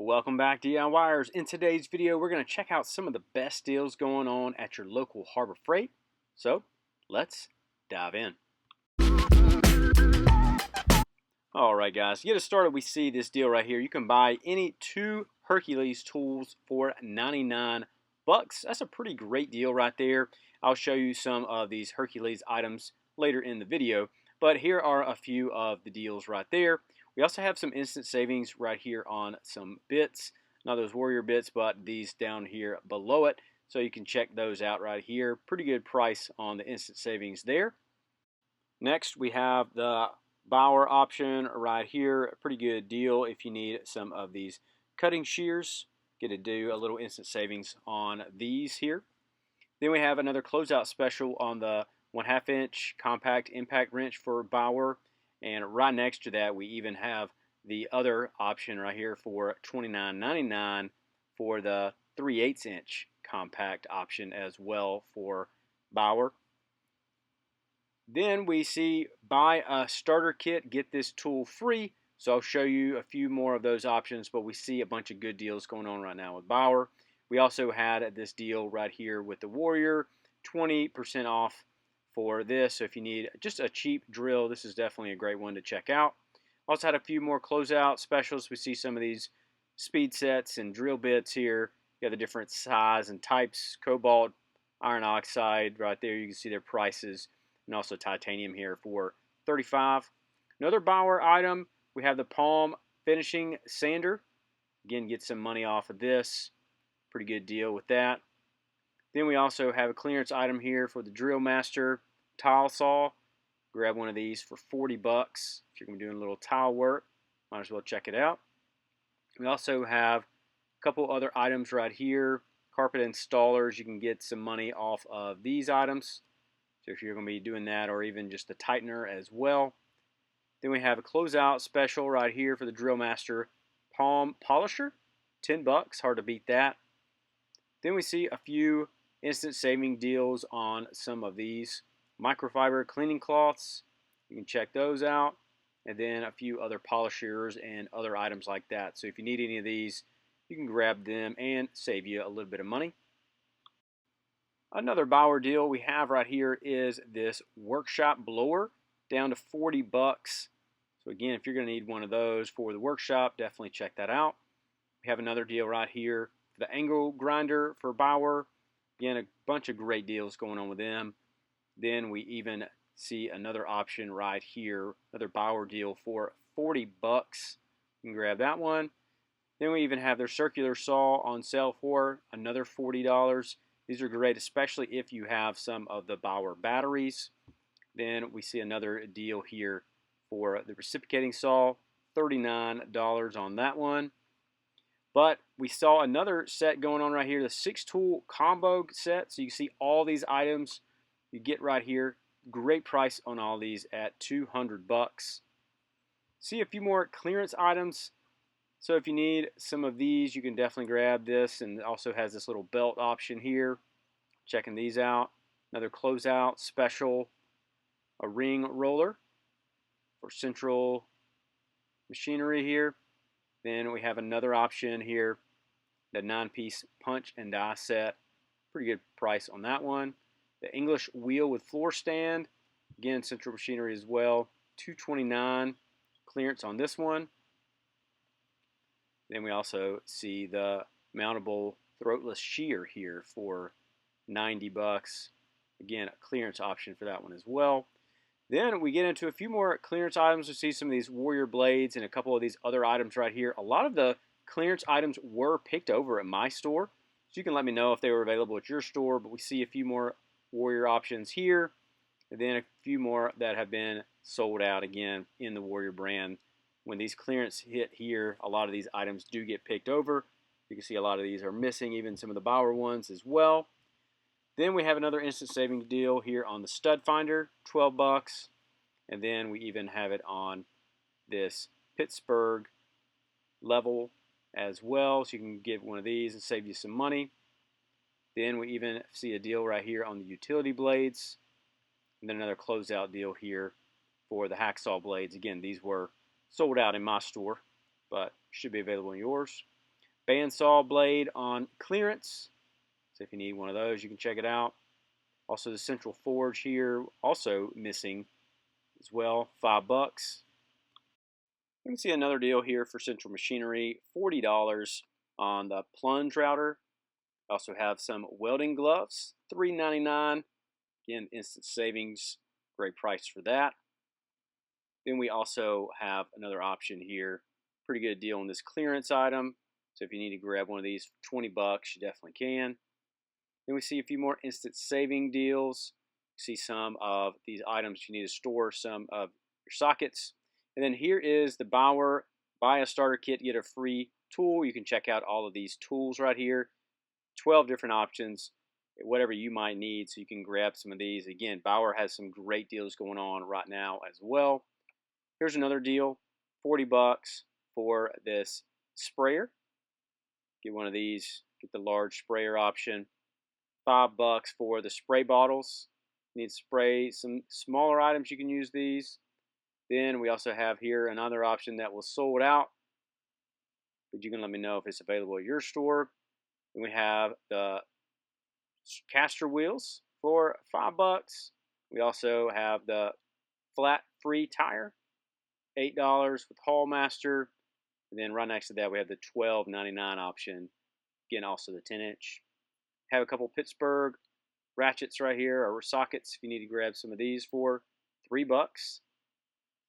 Welcome back, DIYers. In today's video, we're going to check out some of the best deals going on at your local Harbor Freight. So, let's dive in. Alright guys, to get us started, we see this deal right here. You can buy any 2 Hercules tools for 99 bucks. That's a pretty great deal right there. I'll show you some of these Hercules items later in the video, but here are a few of the deals right there. We also have some instant savings right here on some bits, not those Warrior bits, but these down here below it, so you can check those out right here. Pretty good price on the instant savings there. Next, we have the Bauer option right here. A pretty good deal if you need some of these cutting shears. Get to do a little instant savings on these here. Then we have another closeout special on the 1/2 inch compact impact wrench for Bauer. And right next to that, we even have the other option right here for $29.99 for the 3/8 inch compact option as well for Bauer. Then we see buy a starter kit, get this tool free. So I'll show you a few more of those options, but we see a bunch of good deals going on right now with Bauer. We also had this deal right here with the Warrior, 20% off for this. So if you need just a cheap drill, this is definitely a great one to check out. Also had a few more closeout specials. We see some of these speed sets and drill bits here. You have the different size and types, cobalt, iron oxide right there. You can see their prices. And also titanium here for $35. Another Bauer item, we have the Palm finishing sander. Again, get some money off of this. Pretty good deal with that. Then we also have a clearance item here for the Drill Master tile saw. Grab one of these for 40 bucks. If you're going to be doing a little tile work, might as well check it out. We also have a couple other items right here. Carpet installers, you can get some money off of these items. So if you're going to be doing that, or even just a tightener as well. Then we have a closeout special right here for the Drill Master Palm Polisher. 10 bucks, hard to beat that. Then we see a few instant saving deals on some of these microfiber cleaning cloths. You can check those out. And then a few other polishers and other items like that. So if you need any of these, you can grab them and save you a little bit of money. Another Bauer deal we have right here is this workshop blower, down to 40 bucks. So again, if you're going to need one of those for the workshop, definitely check that out. We have another deal right here for the angle grinder for Bauer. Again, a bunch of great deals going on with them. Then we even see another option right here, another Bauer deal for 40 bucks. You can grab that one. Then we even have their circular saw on sale for another $40. These are great, especially if you have some of the Bauer batteries. Then we see another deal here for the reciprocating saw, $39 on that one. But we saw another set going on right here, the 6-tool combo set. So you can see all these items you get right here. Great price on all these at 200 bucks. See a few more clearance items. So if you need some of these, you can definitely grab this, and it also has this little belt option here. Checking these out. Another closeout special, a ring roller for central machinery here. Then we have another option here, the 9-piece punch and die set. Pretty good price on that one. The English wheel with floor stand, again central machinery as well, $229 clearance on this one. Then we also see the mountable throatless shear here for 90 bucks. Again, a clearance option for that one as well. Then we get into a few more clearance items. We see some of these Warrior blades and a couple of these other items right here. A lot of the clearance items were picked over at my store, so you can let me know if they were available at your store. But we see a few more Warrior options here, and then a few more that have been sold out again in the Warrior brand. When these clearance hit here, a lot of these items do get picked over. You can see a lot of these are missing, even some of the Bauer ones as well. Then we have another instant savings deal here on the stud finder, 12 bucks. And then we even have it on this Pittsburgh level as well. So you can get one of these and save you some money. Then we even see a deal right here on the utility blades. And then another closeout deal here for the hacksaw blades. Again, these were sold out in my store, but should be available in yours. bandsaw blade on clearance. So if you need one of those, you can check it out. Also the central forge here, also missing as well, $5. You can see another deal here for Central Machinery, $40 on the plunge router. Also have some welding gloves, $3.99. Again, instant savings, great price for that. Then we also have another option here, pretty good deal on this clearance item. So if you need to grab one of these for 20 bucks, you definitely can. Then we see a few more instant saving deals. See some of these items you need to store some of your sockets. And then here is the Bauer buy a starter kit, get a free tool. You can check out all of these tools right here. 12 different options, whatever you might need, so you can grab some of these. Again, Bauer has some great deals going on right now as well. Here's another deal, 40 bucks for this sprayer. Get one of these, get the large sprayer option. $5 for the spray bottles. You need to spray some smaller items, you can use these. Then we also have here another option that was sold out, but you can let me know if it's available at your store. Then we have the caster wheels for $5. We also have the flat free tire, $8 with Hallmaster. And then right next to that we have the $12.99 option. Again, also the 10-inch. Have a couple Pittsburgh ratchets right here, or sockets if you need to grab some of these for $3.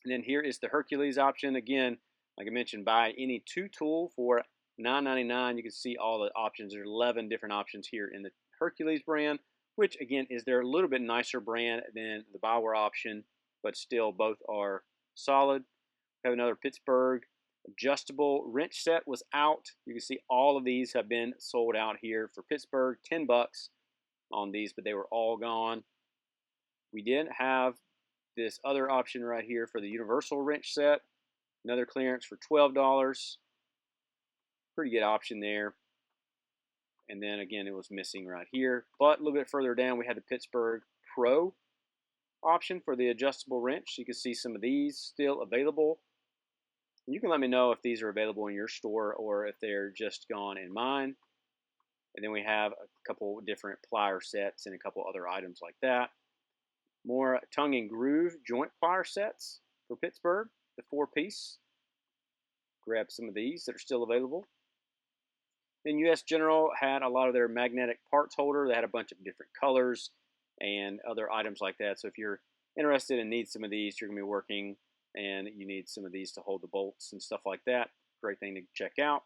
And then here is the Hercules option. Again, like I mentioned, buy any 2 tool for $9.99. You can see all the options. There's 11 different options here in the Hercules brand, which again is their a little bit nicer brand than the Bauer option, but still both are solid. We have another Pittsburgh adjustable wrench set was out. You can see all of these have been sold out here for Pittsburgh. $10 on these, but they were all gone. We did have this other option right here for the universal wrench set. Another clearance for $12. Pretty good option there. And then again, it was missing right here. But a little bit further down, we had the Pittsburgh Pro option for the adjustable wrench. You can see some of these still available. You can let me know if these are available in your store or if they're just gone in mine. And then we have a couple different plier sets and a couple other items like that. More tongue and groove joint plier sets for Pittsburgh, the 4-piece. Grab some of these that are still available. Then US General had a lot of their magnetic parts holder. They had a bunch of different colors and other items like that. So if you're interested and need some of these, you're going to be working and you need some of these to hold the bolts and stuff like that. Great thing to check out.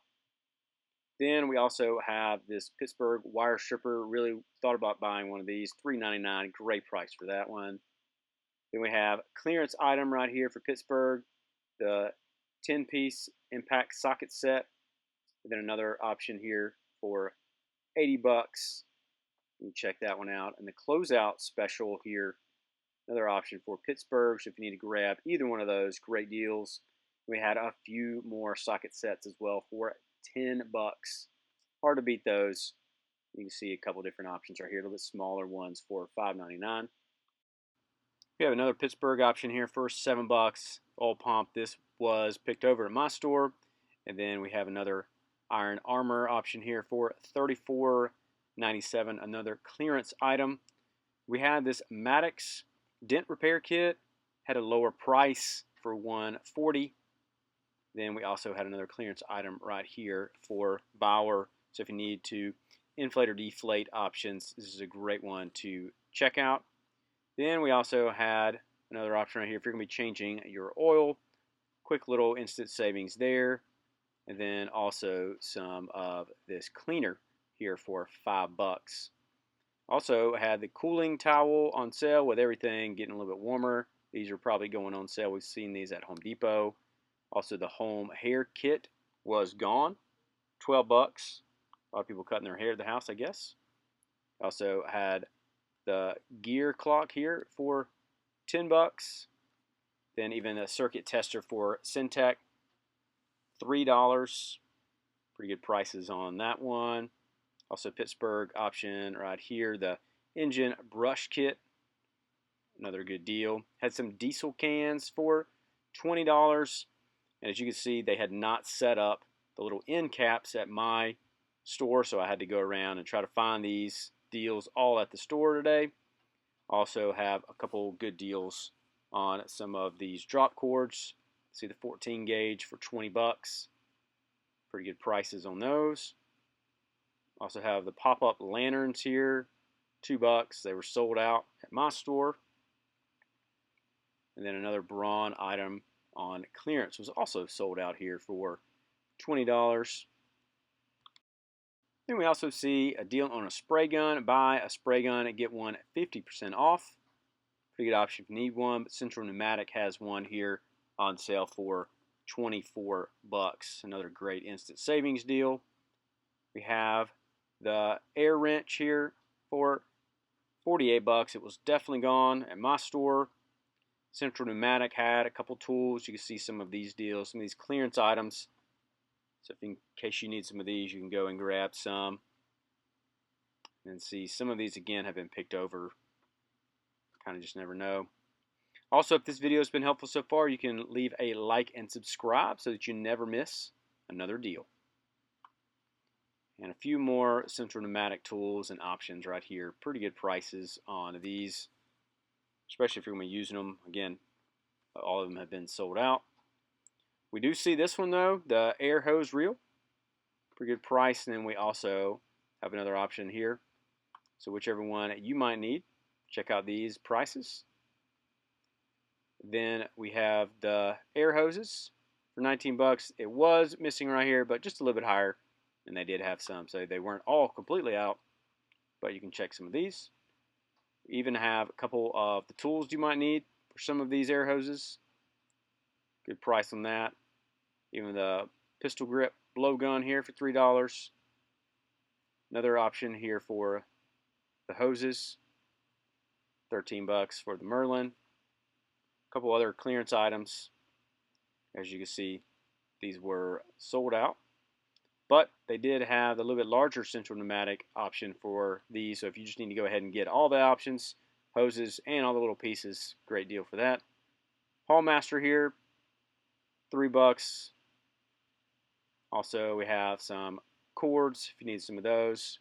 Then we also have this Pittsburgh wire stripper. Really thought about buying one of these. $3.99, great price for that one. Then we have a clearance item right here for Pittsburgh, the 10-piece impact socket set. And then another option here for $80. You can check that one out. And the closeout special here, another option for Pittsburgh. So if you need to grab either one of those, great deals. We had a few more socket sets as well for $10. Hard to beat those. You can see a couple different options right here, a little bit smaller ones for $5.99. We have another Pittsburgh option here for $7. Oil pump. This was picked over at my store. And then we have another Iron Armor option here for $34.97. Another clearance item. We had this Maddox dent repair kit. Had a lower price for $140. Then we also had another clearance item right here for Bauer. So if you need to inflate or deflate options, this is a great one to check out. Then we also had another option right here if you're going to be changing your oil. Quick little instant savings there. And then also some of this cleaner here for $5. Also had the cooling towel on sale with everything getting a little bit warmer. These are probably going on sale. We've seen these at Home Depot. Also the home hair kit was gone. $12. A lot of people cutting their hair at the house, I guess. Also had the gear clock here for $10. Then even a circuit tester for Syntec, $3. Pretty good prices on that one. Also Pittsburgh option right here, the engine brush kit, another good deal. Had some diesel cans for $20. And as you can see, they had not set up the little end caps at my store, so I had to go around and try to find these deals all at the store today. Also have a couple good deals on some of these drop cords. See the 14 gauge for 20 bucks. Pretty good prices on those. Also have the pop-up lanterns here, $2. They were sold out at my store. And then another Braun item on clearance was also sold out here for $20. Then we also see a deal on a spray gun. Buy a spray gun and get one at 50% off. Pretty good option if you need one, but Central Pneumatic has one here on sale for 24 bucks. Another great instant savings deal. We have the air wrench here for 48 bucks. It was definitely gone at my store. Central Pneumatic had a couple tools. You can see some of these deals, some of these clearance items. So in case you need some of these, you can go and grab some. And see, some of these again have been picked over. Kind of just never know. Also, if this video has been helpful so far, you can leave a like and subscribe so that you never miss another deal. And a few more Central Pneumatic tools and options right here. Pretty good prices on these, especially if you're going to be using them. Again, all of them have been sold out. We do see this one though, the air hose reel. Pretty good price. And then we also have another option here. So whichever one you might need, check out these prices. Then we have the air hoses for 19 bucks. It was missing right here, but just a little bit higher. And they did have some, so they weren't all completely out, but you can check some of these. We even have a couple of the tools you might need for some of these air hoses. Good price on that. Even the pistol grip blowgun here for $3. Another option here for the hoses, 13 bucks for the Merlin. A couple other clearance items. As you can see, these were sold out. But they did have a little bit larger Central Pneumatic option for these. So if you just need to go ahead and get all the options, hoses, and all the little pieces, great deal for that. Hallmaster here, $3. Also, we have some cords if you need some of those,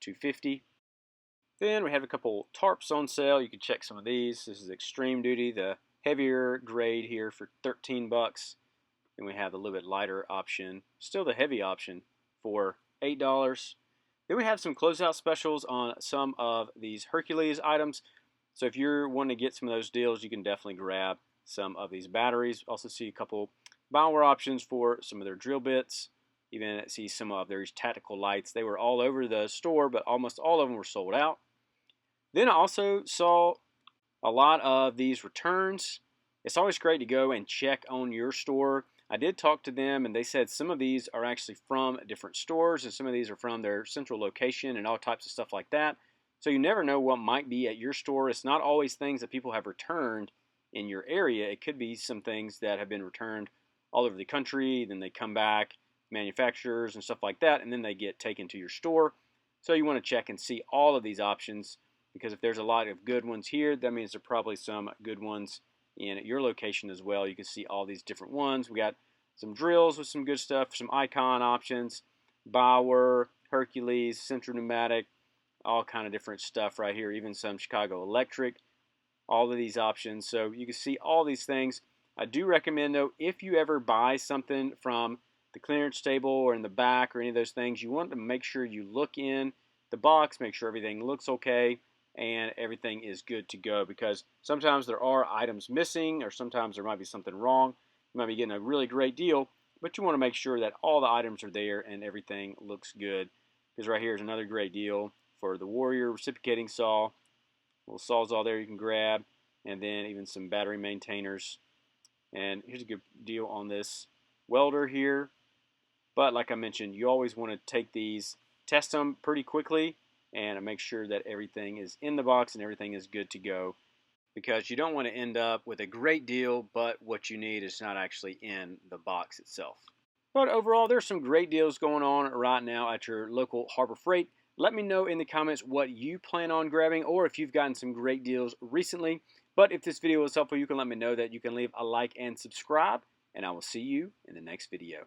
$2.50. Then we have a couple tarps on sale. You can check some of these. This is Extreme Duty, the heavier grade here for 13 bucks. Then we have a little bit lighter option, still the heavy option for $8. Then we have some closeout specials on some of these Hercules items. So if you're wanting to get some of those deals, you can definitely grab some of these batteries. Also see a couple Bauer options for some of their drill bits. Even see some of their tactical lights. They were all over the store, but almost all of them were sold out. Then I also saw a lot of these returns. It's always great to go and check on your store. I did talk to them, and they said some of these are actually from different stores, and some of these are from their central location and all types of stuff like that. So you never know what might be at your store. It's not always things that people have returned in your area. It could be some things that have been returned all over the country, then they come back, manufacturers and stuff like that, and then they get taken to your store. So you want to check and see all of these options, because if there's a lot of good ones here, that means there are probably some good ones in your location as well. You can see all these different ones. We got some drills with some good stuff, some Icon options, Bauer, Hercules, Central Pneumatic, all kind of different stuff right here, even some Chicago Electric, all of these options. So you can see all these things. I do recommend though, if you ever buy something from the clearance table or in the back or any of those things, you want to make sure you look in the box, make sure everything looks okay and everything is good to go, because sometimes there are items missing or sometimes there might be something wrong. You might be getting a really great deal, but you want to make sure that all the items are there and everything looks good. Because right here is another great deal for the Warrior reciprocating saw. Little sawzall there you can grab, and then even some battery maintainers. And here's a good deal on this welder here. But like I mentioned, you always want to take these, test them pretty quickly, and make sure that everything is in the box and everything is good to go, because you don't want to end up with a great deal, but what you need is not actually in the box itself. But overall, there's some great deals going on right now at your local Harbor Freight. Let me know in the comments what you plan on grabbing, or if you've gotten some great deals recently. But if this video was helpful, you can let me know that. You can leave a like and subscribe, and I will see you in the next video.